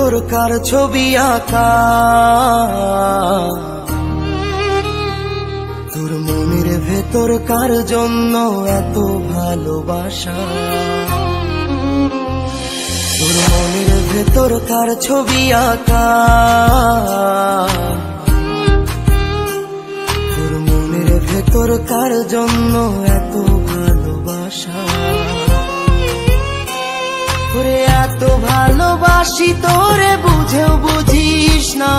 ভেতর কার ছবি আঁকা, তোর মনের ভেতর কার জন্য এত ভালোবাসা, তোর মনের ভেতর কার ছবি আঁকা, তোর মনের ভেতর কার জন্য এত ভালোবাসা। ওরে এত ভালোবাসি তোরে বুঝেও বুঝিস না,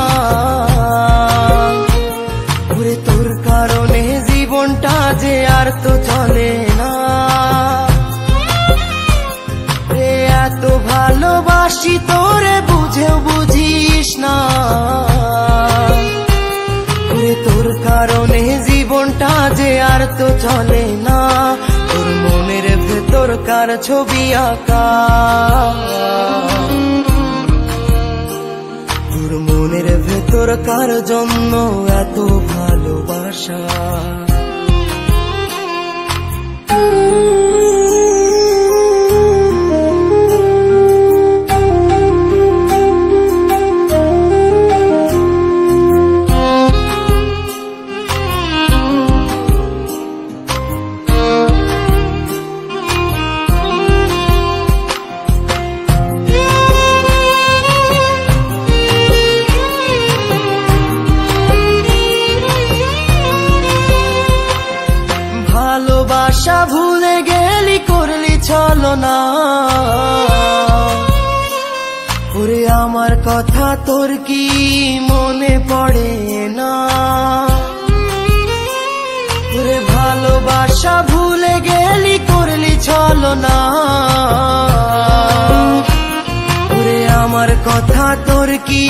ওরে তোর কারণে জীবনটা যে আর তো চলে না। এত ভালোবাসি তোরে বুঝেও বুঝিস না, ওরে তোর কারণে জীবনটা যে আর তো চলে না। তোর মনের ভেতর কার ছবি আঁকা, তোর মনের ভেতর কার জন্য এত ভালোবাসা। ভালোবাসা ভুলে গেলি করলি ছলনা, ওরে আমার কথা তোর কি মনে পড়ে না। ওরে ভালোবাসা ভুলে গেলি করলি ছলনা, ওরে আমার কথা তোর কি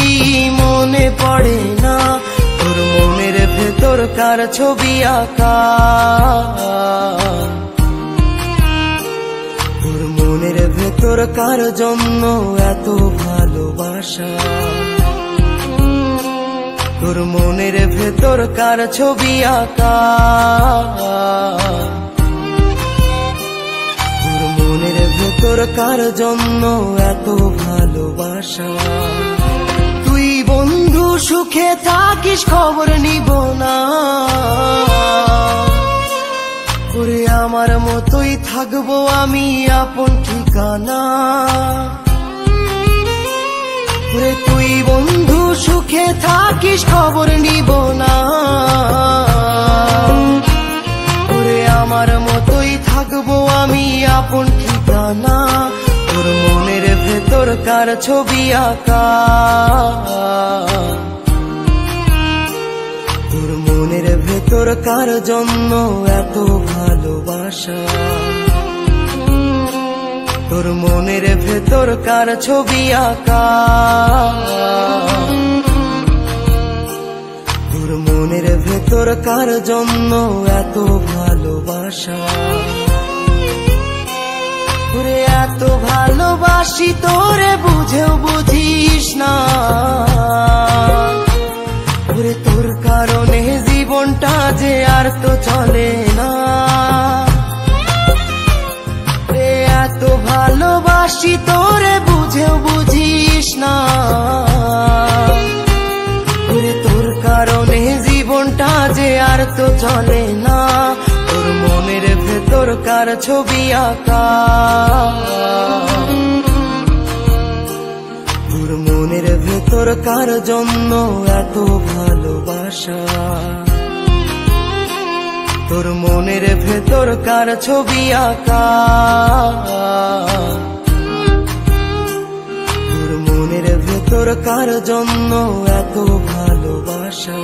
মনে পড়ে না। তোর মনের ভেতর কার ছবি আঁকা, তোর মনের ভেতর কার জন্য এত ভালোবাসা, তোর মনের ভেতর কার ছবি আঁকা, তোর মনের ভেতর কার জন্য এত ভালোবাসা। তুই বন্ধু সুখে থাকিস খবর নিব না, ওরে আমার মতোই থাকবো আমি আপন ঠিকানা। ওরে তুই বন্ধু সুখে থাকিস খবর নিব না, ওরে আমার মতোই থাকবো আমি আপন ঠিকানা। তোর মনের ভেতর কার ছবি আঁকা, তোর মনের ভেতর কার জন্য এত ভালোবাসা, তোর মনের ভেতর কার ছবি আঁকা, তোর মনের ভেতর কার জন্য এত ভালোবাসা। ওরে এত ভালোবাসি তোরে বুঝেও বুঝিস না, ওরে তোর কারণে জীবনটা যে আর তো চলে না। এত ভালোবাসি তোরে বুঝেও বুঝিস না, ওরে তোর কারণে জীবনটা যে আর তো চলে না। তোর মনের ভেতর কার ছবি আঁকা, তোর মনের ভেতর কার জন্য এত ভালোবাসা, তোর মনের ভেতর কার ছবি আঁকা, তোর মনের ভেতর কার জন্য এত ভালোবাসা।